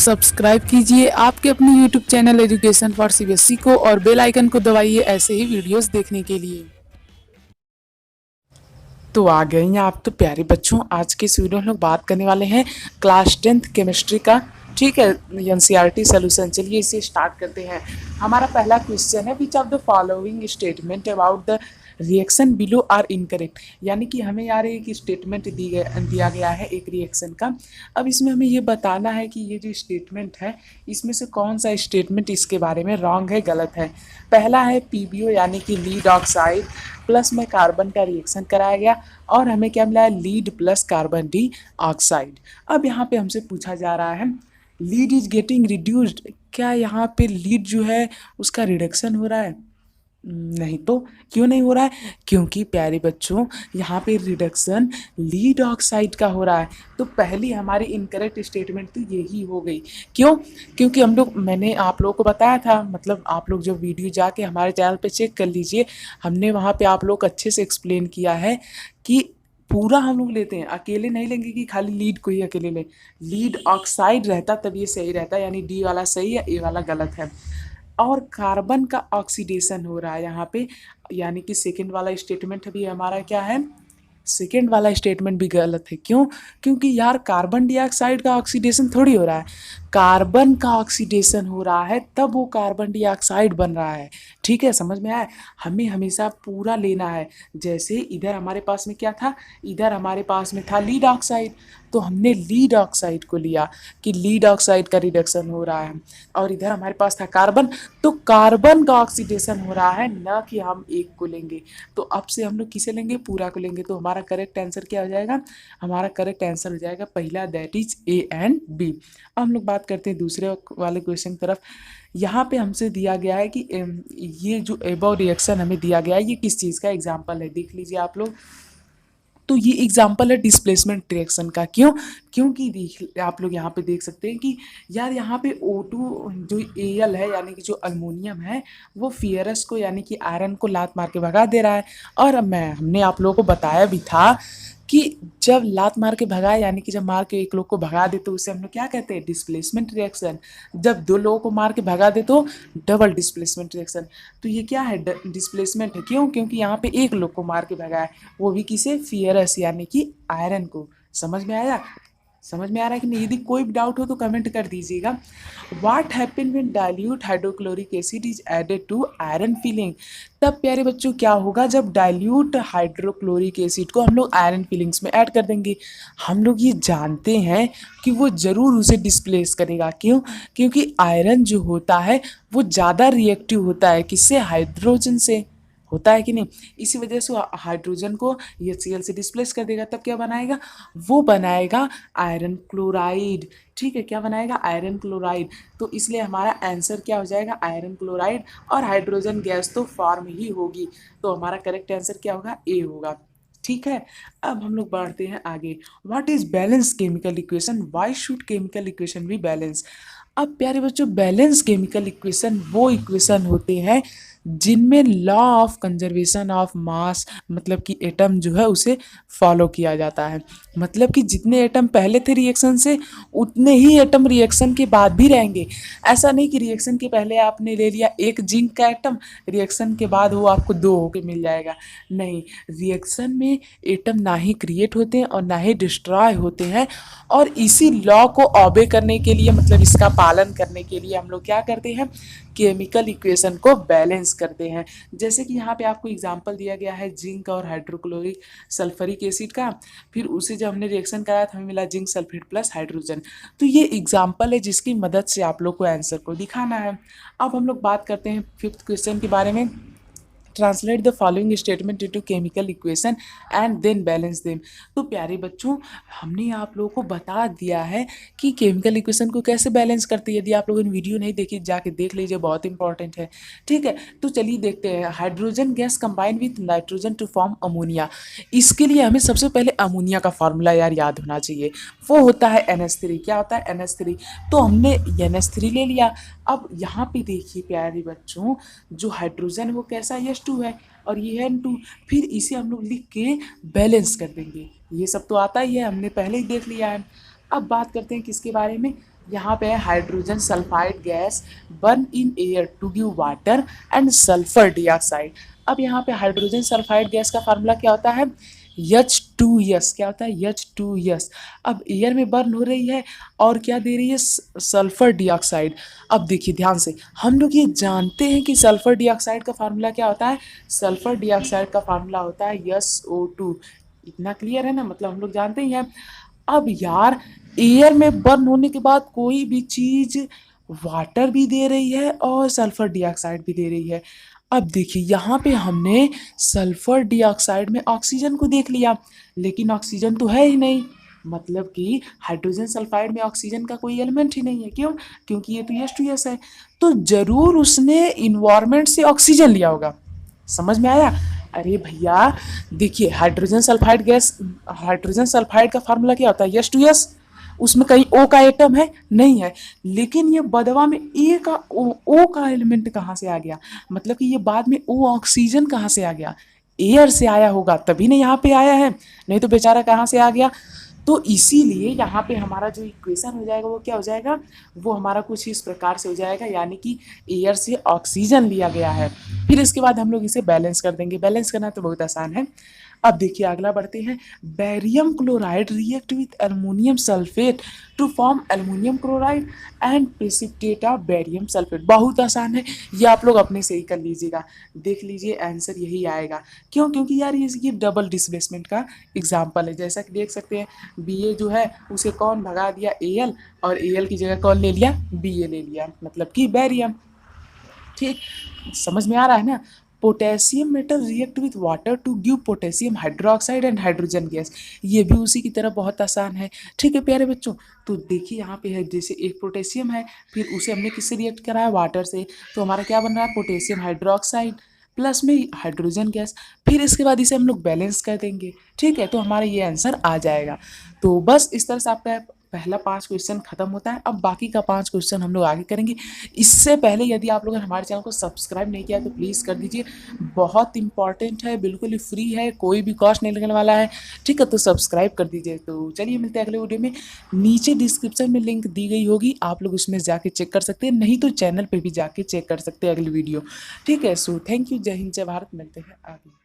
Subscribe कीजिए आपके अपने YouTube channel education for CBSE को और बेल आइकन को दबाइए ऐसे ही वीडियोस देखने के लिए। तो आ गए हैं आप तो प्यारे बच्चों, आज के इस वीडियो में हम लोग बात करने वाले हैं क्लास 10th केमिस्ट्री का। ठीक है, एनसीईआरटी सोल्यूशन। चलिए इसे स्टार्ट करते हैं। हमारा पहला क्वेश्चन है, which of the following statement about the reaction below are incorrect. यानी कि हमें यार एक स्टेटमेंट दिया गया है एक रिएक्शन का। अब इसमें हमें ये बताना है कि ये जो स्टेटमेंट है इसमें से कौन सा स्टेटमेंट इसके बारे में रॉन्ग है, गलत है। पहला है पीबीओ यानी कि लीड ऑक्साइड प्लस में कार्बन का रिएक्शन कराया गया और हमें क्या मिला है, lead plus carbon D oxide. अब यहाँ पे हमसे पूछा जा रहा है लीड इज गेटिंग रिड्यूस्ड। क्या यहाँ पे लीड जो है उसका रिडक्शन हो रहा है? नहीं तो क्यों नहीं हो रहा है? क्योंकि प्यारे बच्चों यहाँ पे रिडक्शन लीड ऑक्साइड का हो रहा है। तो पहली हमारी इनकरेक्ट स्टेटमेंट तो यही हो गई। क्यों? क्योंकि मैंने आप लोगों को बताया था, मतलब आप लोग जो वीडियो जाके हमारे चैनल पे चेक कर लीजिए, हमने वहाँ पे आप लोग को अच्छे से एक्सप्लेन किया है कि पूरा हम लोग लेते हैं, अकेले नहीं लेंगे कि खाली लीड को ही अकेले लें। लीड ऑक्साइड रहता तब ये सही रहता, यानी डी वाला सही है, ए वाला गलत है। और कार्बन का ऑक्सीडेशन हो रहा है यहाँ पे, यानी कि सेकंड वाला स्टेटमेंट भी हमारा क्या है, सेकेंड वाला स्टेटमेंट भी गलत है। क्यों? क्योंकि यार कार्बन डाइऑक्साइड का ऑक्सीडेशन थोड़ी हो रहा है, कार्बन का ऑक्सीडेशन हो रहा है तब वो कार्बन डाइऑक्साइड बन रहा है। ठीक है, समझ में आया? हमें हमेशा पूरा लेना है। जैसे इधर हमारे पास में क्या था, इधर हमारे पास में था लीड ऑक्साइड, तो हमने लीड ऑक्साइड को लिया कि लीड ऑक्साइड का रिडक्शन हो रहा है, और इधर हमारे पास था कार्बन, तो कार्बन का ऑक्सीडेशन हो रहा है, न कि हम एक को लेंगे। तो अब से हम लोग किसे लेंगे, पूरा को लेंगे। तो हमारा करेक्ट आंसर क्या हो जाएगा, हमारा करेक्ट आंसर हो जाएगा पहला, that is A and B. अब हम लोग बात करते हैं दूसरे वाले क्वेश्चन की तरफ। यहाँ पे हमसे दिया गया है कि ये जो एबव रिएक्शन हमें दिया गया है ये किस चीज़ का एग्जाम्पल है, देख लीजिए आप लोग। तो ये एग्जाम्पल है डिस्प्लेसमेंट रिएक्शन का। क्यों? क्योंकि देख आप लोग यहाँ पे देख सकते हैं कि यार यहाँ पे O2 जो Al है यानी कि जो अल्मोनियम है वो फियरस को यानी कि आयरन को लात मार के भगा दे रहा है। और हमने आप लोगों को बताया भी था कि जब लात मार के भगाए यानी कि जब मार के एक लोग को भगा दे तो उसे हम लोग क्या कहते हैं, डिस्प्लेसमेंट रिएक्शन। जब दो लोगों को मार के भगा दे तो डबल डिस्प्लेसमेंट रिएक्शन। तो ये क्या है, डिस्प्लेसमेंट है। क्यों? क्योंकि यहाँ पे एक लोग को मार के भगाया, वो भी किसे, फियरस यानी कि आयरन को। समझ में आया? समझ में आ रहा है कि नहीं? यदि कोई भी डाउट हो तो कमेंट कर दीजिएगा। What happen when dilute hydrochloric acid is added to iron filing. तब प्यारे बच्चों क्या होगा, जब डाइल्यूट हाइड्रोक्लोरिक एसिड को हम लोग आयरन फिलिंग्स में ऐड कर देंगे, हम लोग ये जानते हैं कि वो ज़रूर उसे डिस्प्लेस करेगा। क्यों? क्योंकि आयरन जो होता है वो ज़्यादा रिएक्टिव होता है, किससे, हाइड्रोजन से। होता है कि नहीं? इसी वजह से हाइड्रोजन को HCl से डिस्प्लेस कर देगा, तब क्या बनाएगा, वो बनाएगा आयरन क्लोराइड। ठीक है, क्या बनाएगा, आयरन क्लोराइड। तो इसलिए हमारा आंसर क्या हो जाएगा, आयरन क्लोराइड, और हाइड्रोजन गैस तो फॉर्म ही होगी। तो हमारा करेक्ट आंसर क्या होगा, ए होगा। ठीक है, अब हम लोग बढ़ते हैं आगे। What is balance chemical equation, why should chemical equation be balance. अब प्यारे बच्चों, बैलेंस केमिकल इक्वेशन वो इक्वेशन होते हैं जिनमें law of conservation of mass, मतलब कि एटम जो है उसे फॉलो किया जाता है। मतलब कि जितने एटम पहले थे रिएक्शन से उतने ही एटम रिएक्शन के बाद भी रहेंगे। ऐसा नहीं कि रिएक्शन के पहले आपने ले लिया एक जिंक का एटम, रिएक्शन के बाद वो आपको दो होके मिल जाएगा। नहीं, रिएक्शन में एटम ना ही क्रिएट होते हैं और ना ही डिस्ट्रॉय होते हैं। और इसी लॉ को ऑबे करने के लिए, मतलब इसका पालन करने के लिए हम लोग क्या करते हैं, केमिकल इक्वेशन को बैलेंस करते हैं। जैसे कि यहाँ पे आपको एग्जांपल दिया गया है जिंक और हाइड्रोक्लोरिक सल्फरिक एसिड का, फिर उसे जब हमने रिएक्शन कराया तो हमें मिला जिंक सल्फेट प्लस हाइड्रोजन। तो ये एग्जांपल है जिसकी मदद से आप लोग को आंसर को दिखाना है। अब हम लोग बात करते हैं फिफ्थ क्वेश्चन के बारे में। Translate the following statement into chemical equation and then balance them. तो प्यारे बच्चों, हमने आप लोगों को बता दिया है कि केमिकल इक्वेशन को कैसे बैलेंस करते हैं। यदि आप लोगों ने वीडियो नहीं देखी जाके देख लीजिए, बहुत इंपॉर्टेंट है। ठीक है, तो चलिए देखते हैं। Hydrogen gas combine with nitrogen to form ammonia. इसके लिए हमें सबसे पहले अमोनिया का फॉर्मूला यार याद होना चाहिए, वो होता है NH3। क्या होता है, NH3। तो हमने NH3 ले लिया। अब यहाँ पे देखिए प्यारे बच्चों, जो हाइड्रोजन है वो कैसा, H2 है, और ये है N2। फिर इसे हम लोग लिख के बैलेंस कर देंगे। ये सब तो आता ही है, हमने पहले ही देख लिया है। अब बात करते हैं किसके बारे में, यहाँ पे hydrogen sulphide gas burn in air to give water and sulphur dioxide. अब यहाँ पे हाइड्रोजन सल्फाइड गैस का फार्मूला क्या होता है? H2S। क्या होता है? H2S। अब एयर में बर्न हो रही है और क्या दे रही है? Sulphur dioxide. अब देखिए ध्यान से, हम लोग ये जानते हैं कि सल्फर डाइऑक्साइड का फार्मूला क्या होता है? सल्फर डाइऑक्साइड का फार्मूला होता है SO2। इतना क्लियर है ना, मतलब हम लोग जानते ही हैं। अब यार एयर में बर्न होने के बाद कोई भी चीज वाटर भी दे रही है और सल्फर डाइऑक्साइड भी दे रही है। अब देखिए यहाँ पे हमने सल्फर डाइऑक्साइड में ऑक्सीजन को देख लिया, लेकिन ऑक्सीजन तो है ही नहीं, मतलब कि हाइड्रोजन सल्फाइड में ऑक्सीजन का कोई एलिमेंट ही नहीं है। क्यों? क्योंकि ये तो H2S है। तो जरूर उसने इन्वायरमेंट से ऑक्सीजन लिया होगा। समझ में आया? अरे भैया देखिए, हाइड्रोजन सल्फाइड का फार्मूला क्या होता है? H2S। उसमें कहीं O का एटम है? नहीं है। लेकिन ये बदवा में O का एलिमेंट कहाँ से आ गया? मतलब कि ये बाद में O ऑक्सीजन कहाँ से आ गया? एयर से आया होगा, तभी ना यहाँ पे आया है, नहीं तो बेचारा कहाँ से आ गया? तो इसीलिए यहाँ पे हमारा जो इक्वेशन हो जाएगा वो क्या हो जाएगा? वो हमारा कुछ इस प्रकार से हो जाएगा, यानी कि एयर से ऑक्सीजन लिया गया है। फिर इसके बाद हम लोग इसे बैलेंस कर देंगे। बैलेंस करना तो बहुत आसान है। अब देखिए अगला बढ़ते हैं। Barium chloride react with aluminium sulphate to form aluminium chloride and precipitate of barium sulphate. बहुत आसान है, ये आप लोग अपने से ही कर लीजिएगा। देख लीजिए आंसर यही आएगा। क्यों? क्योंकि यार ये डबल डिस्प्लेसमेंट का एग्जाम्पल है। जैसा कि देख सकते हैं, बी जो है उसे कौन भगा दिया? एल, और एल की जगह कौन ले लिया? बी ले लिया, मतलब कि बैरियम। ठीक, समझ में आ रहा है ना? Potassium metal react with water to give potassium hydroxide and hydrogen gas. ये भी उसी की तरह बहुत आसान है। ठीक है प्यारे बच्चों, तो देखिए यहाँ पे है, जैसे एक पोटेशियम है, फिर उसे हमने किससे रिएक्ट करा है? वाटर से। तो हमारा क्या बन रहा है? पोटेशियम हाइड्रोक्साइड प्लस में हाइड्रोजन गैस। फिर इसके बाद इसे हम लोग बैलेंस कर देंगे। ठीक है, तो हमारा ये आंसर आ जाएगा। तो बस इस तरह से आपका पहला 5 क्वेश्चन खत्म होता है। अब बाकी का 5 क्वेश्चन हम लोग आगे करेंगे। इससे पहले यदि आप लोगों ने हमारे चैनल को सब्सक्राइब नहीं किया तो प्लीज़ कर दीजिए। बहुत इंपॉर्टेंट है, बिल्कुल ही फ्री है, कोई भी कॉस्ट नहीं लगने वाला है। ठीक है, तो सब्सक्राइब कर दीजिए। तो चलिए मिलते हैं अगले वीडियो में। नीचे डिस्क्रिप्शन में लिंक दी गई होगी, आप लोग उसमें जाके चेक कर सकते हैं, नहीं तो चैनल पर भी जाके चेक कर सकते हैं अगली वीडियो। ठीक है, सो थैंक यू। जय हिंद, जय भारत। मिलते हैं आगे।